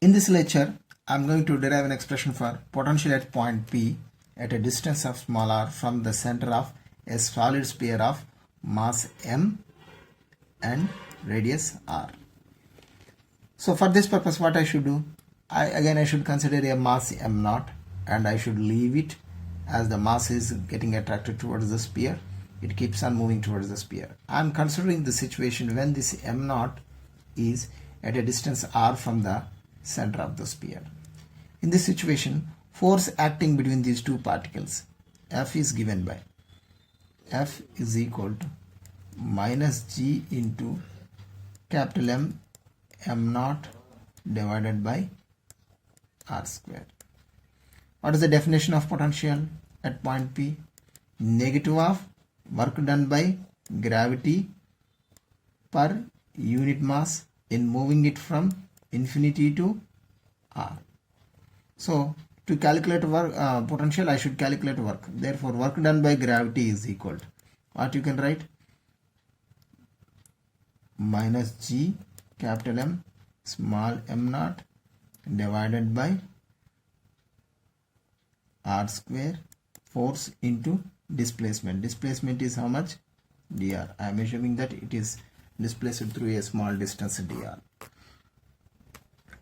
In this lecture, I am going to derive an expression for potential at point P at a distance of small r from the center of a solid sphere of mass m and radius r. So for this purpose, what I should do? I should consider a mass m naught and I should leave it as the mass is getting attracted towards the sphere. It keeps on moving towards the sphere. I am considering the situation when this m naught is at a distance r from the center of the sphere. In this situation, force acting between these two particles, F is given by F is equal to minus G into capital M m naught divided by r square. What is the definition of potential at point P? Negative of work done by gravity per unit mass in moving it from infinity to r. So to calculate work potential, I should calculate work. Therefore, work done by gravity is equal to what you can write? Minus G capital M small m naught divided by r square, force into displacement. Displacement is how much? dr. I am assuming that it is displaced through a small distance dr.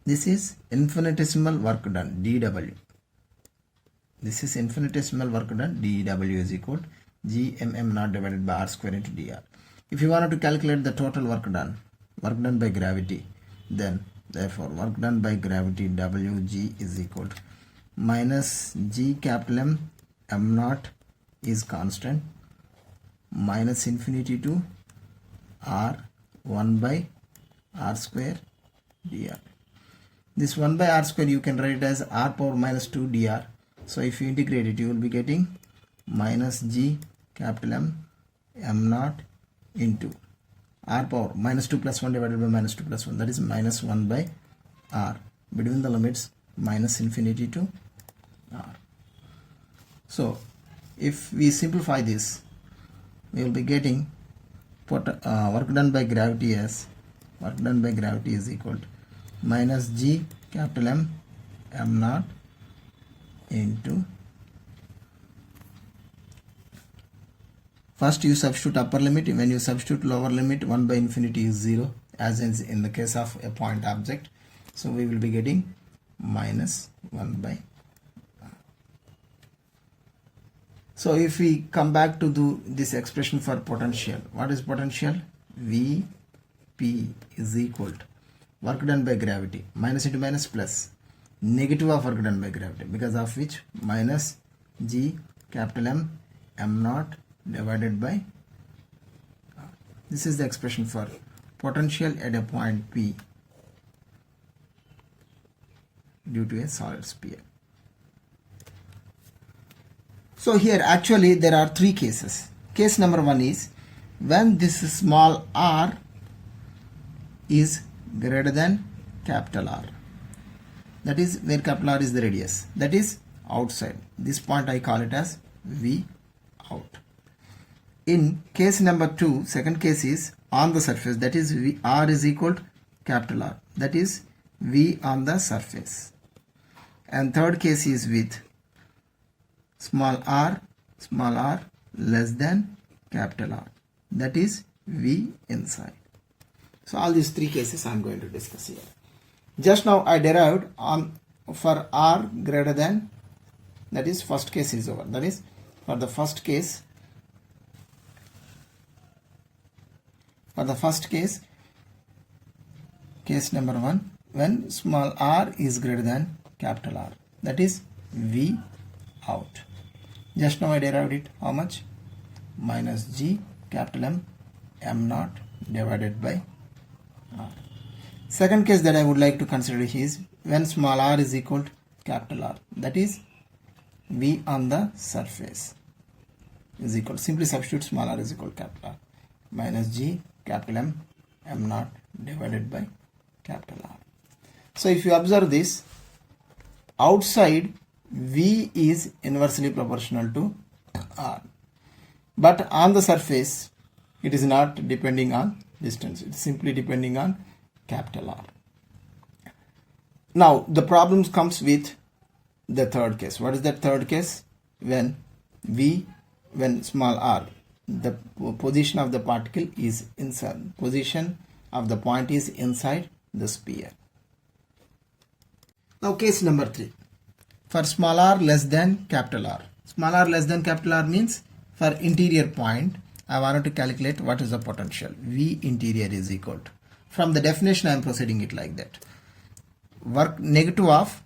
This is infinitesimal work done, dW. This is infinitesimal work done, dW is equal to gmm naught divided by r square into dr. If you wanted to calculate the total work done by gravity, then therefore work done by gravity Wg is equal to minus G capital M m naught is constant minus infinity to r 1 by r square dr. This 1 by r square you can write it as r power minus 2 dr. So if you integrate it, you will be getting minus G capital M m naught into r power minus 2 plus 1 divided by minus 2 plus 1, that is minus 1 by r between the limits minus infinity to r. So if we simplify this, we will be getting work done by gravity as work done by gravity is equal to minus G capital M m naught into, first you substitute upper limit. When you substitute lower limit, 1 by infinity is 0 as in the case of a point object. So we will be getting minus 1 by r. So if we come back to this expression for potential, what is potential? Vp is equal to work done by gravity, minus into minus plus, negative of work done by gravity, because of which minus G capital M m naught divided by r. This is the expression for potential at a point P due to a solid sphere. So here actually there are three cases. Case number 1 is when this small r is greater than capital R. That is where capital R is the radius. That is outside. This point I call it as V out. In case number 2, second case is on the surface. That is R is equal to capital R. That is V on the surface. And third case is with small r less than capital R. That is V inside. So all these three cases I am going to discuss here. Just now I derived for r greater than, that is first case is over. That is for the first case. Case number 1, when small r is greater than capital R, that is V out. Just now I derived it, how much? Minus G capital M m naught divided by r. Second case that I would like to consider is when small r is equal to capital R, that is V on the surface is equal, simply substitute small r is equal to capital R, minus G capital M m naught divided by capital R. So if you observe this, outside V is inversely proportional to R, but on the surface it is not depending on distance, it is simply depending on capital R. Now the problem comes with the third case. What is that third case? When small r, the position of the particle is inside, position of the point is inside the sphere. Now case number 3. For small r less than capital R. Small r less than capital R means for interior point, I wanted to calculate what is the potential. V interior is equal to, from the definition I am proceeding it like that. Negative of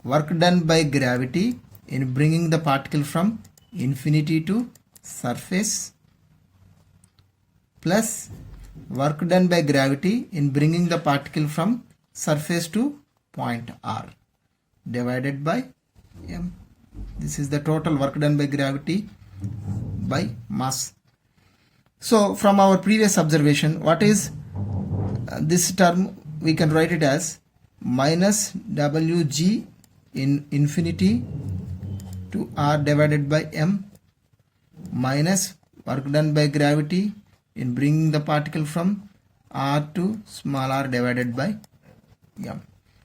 work done by gravity in bringing the particle from infinity to surface plus work done by gravity in bringing the particle from surface to point R divided by m. This is the total work done by gravity by mass. So from our previous observation, what is this term? We can write it as minus Wg in infinity to R divided by m minus work done by gravity in bringing the particle from R to small r divided by m.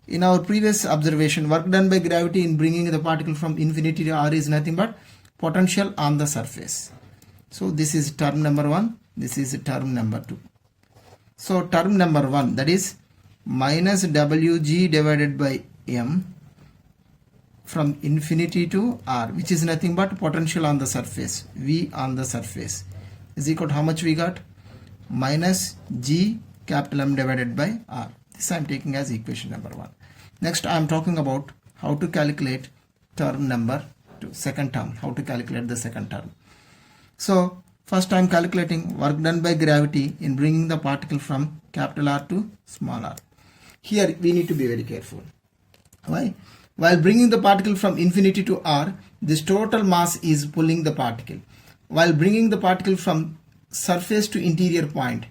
In our previous observation, work done by gravity in bringing the particle from infinity to R is nothing but potential on the surface. So this is term number 1, this is term number 2. So term number 1, that is minus Wg divided by m from infinity to R, which is nothing but potential on the surface, V on the surface, is equal to how much we got? Minus G capital M divided by R. This I am taking as equation number 1. Next I am talking about how to calculate term number 2, second term, how to calculate the second term. So first I am calculating work done by gravity in bringing the particle from capital R to small r. Here we need to be very careful. Why? While bringing the particle from infinity to R, this total mass is pulling the particle. While bringing the particle from surface to interior point,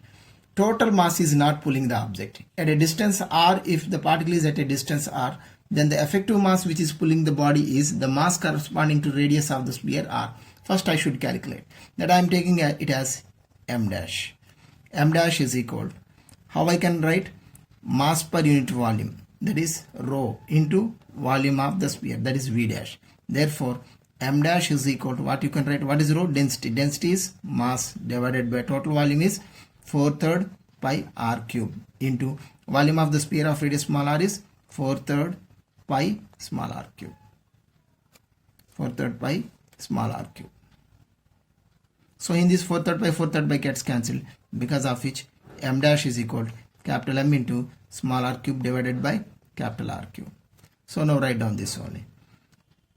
total mass is not pulling the object. At a distance r, if the particle is at a distance r, then the effective mass which is pulling the body is the mass corresponding to radius of the sphere r. First I should calculate that. I am taking it as m dash. M dash is equal, how I can write? Mass per unit volume, that is rho, into volume of the sphere, that is v dash. Therefore m dash is equal to what you can write? What is rho? Density. Density is mass divided by total volume is 4/3 pi r cube into volume of the sphere of radius small r is 4/3 pi small r cube. 4/3 pi small r cube. So in this 4/3 pi gets cancelled, because of which m dash is equal to capital M into small r cube divided by capital R cube. So now write down this only.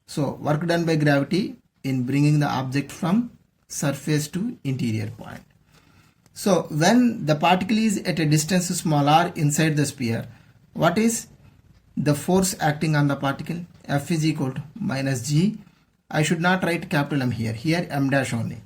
So work done by gravity in bringing the object from surface to interior point. So when the particle is at a distance small r inside the sphere, what is the force acting on the particle? F is equal to minus G. I should not write capital M here. Here m dash only.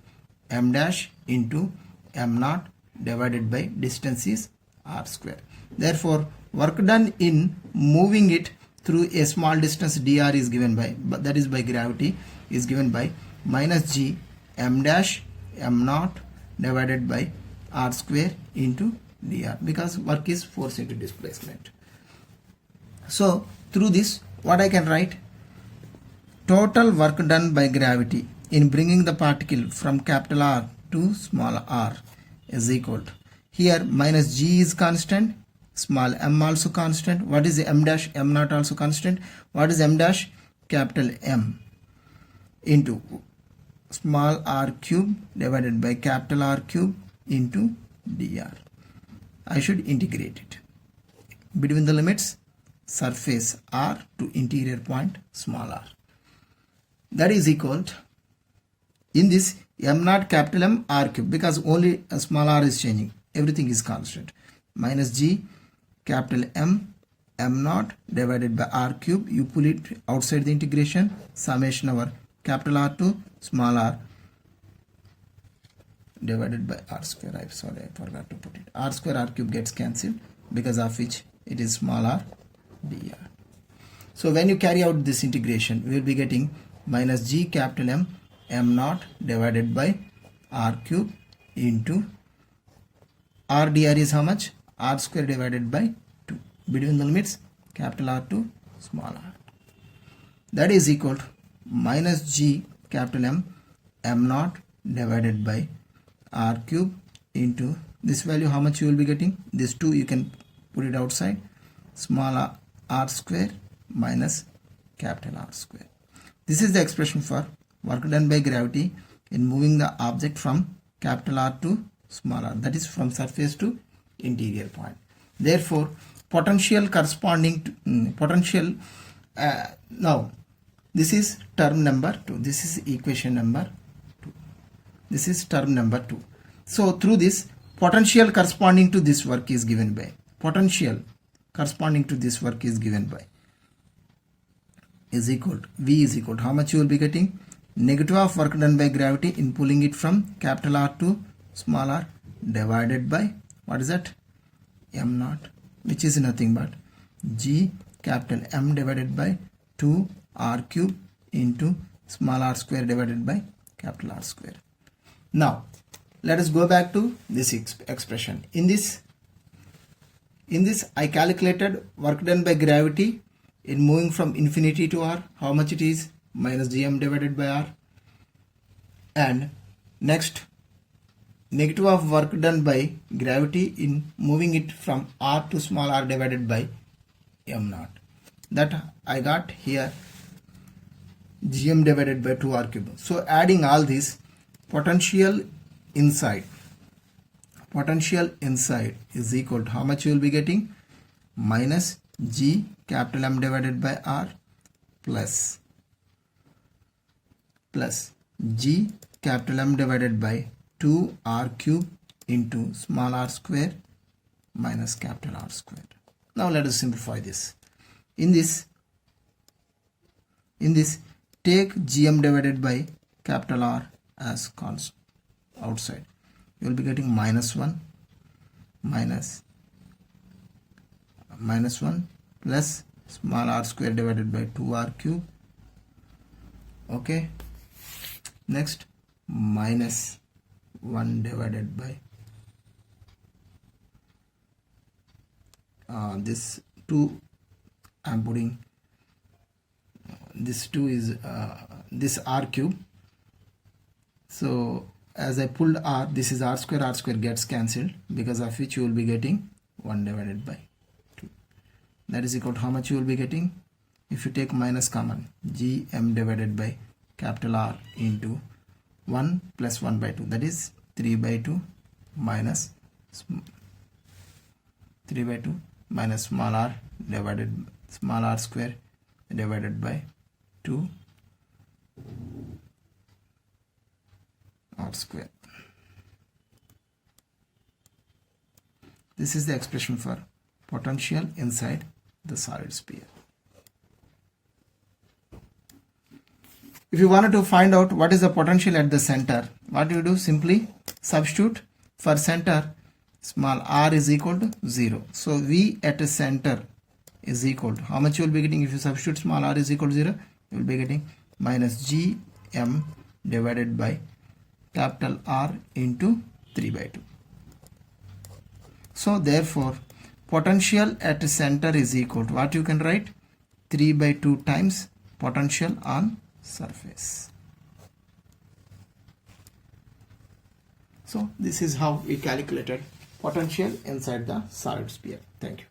M dash into m naught divided by distance is r square. Therefore work done in moving it through a small distance dr is given by, that is by gravity, is given by minus G m dash m naught divided by r square into dr, because work is force into displacement. So through this what I can write? Total work done by gravity in bringing the particle from capital R to small r is equal to, here minus G is constant, small m also constant. What is the m dash? M naught also constant. What is m dash? Capital M into small r cube divided by capital R cube into dr. I should integrate it between the limits surface R to interior point small r. That is equal to, in this m naught capital M R cube, because only a small r is changing, everything is constant, minus G capital M m naught divided by r cube. You pull it outside the integration, summation over capital R to small r divided by r square. I forgot to put it. R square r cube gets cancelled, because of which it is small r dr. So when you carry out this integration, we will be getting minus G capital M m naught divided by r cube into r dr is how much? R square divided by 2, between the limits capital R to small r. That is equal to minus G capital M naught divided by R cube into this value. How much you will be getting? This 2 you can put it outside. Small r square minus capital R square. This is the expression for work done by gravity in moving the object from capital R to small r, that is from surface to interior point. Therefore, potential corresponding to now this is term number 2. This is equation number 2. This is term number 2. So through this, potential corresponding to this work is given by is equal to V is equal to how much you will be getting? Negative of work done by gravity in pulling it from capital R to small r divided by, what is that? M naught, which is nothing but G capital M divided by 2 r cube into small r square divided by capital R square. Now let us go back to this expression. In this I calculated work done by gravity in moving from infinity to r. How much it is? Minus gm divided by r. And next, negative of work done by gravity in moving it from r to small r divided by m naught. That I got here gm divided by 2r cube. So adding all this, potential inside is equal to how much you will be getting? Minus G capital M divided by R plus G capital M divided by 2r cube into small r square minus capital R square. Now let us simplify this. In this take gm divided by capital R as constant outside. You will be getting minus 1 plus small r square divided by 2r cube. Okay. Next, minus 1 divided by this 2. I am putting this 2 is this r cube. So as I pulled r, this is r square gets cancelled, because of which you will be getting 1 divided by 2. That is equal to how much you will be getting? If you take minus common, gm divided by capital R into 1 plus 1 by 2, that is 3 by 2 minus small r divided small r square divided by 2 r square. This is the expression for potential inside the solid sphere. If you wanted to find out what is the potential at the center, what do you do? Simply substitute for center, small r is equal to 0. So V at a center is equal to how much you will be getting? If you substitute small r is equal to 0, you will be getting minus gm divided by capital R into 3 by 2. So therefore potential at a center is equal to what you can write? 3 by 2 times potential on surface. So this is how we calculated potential inside the solid sphere. Thank you.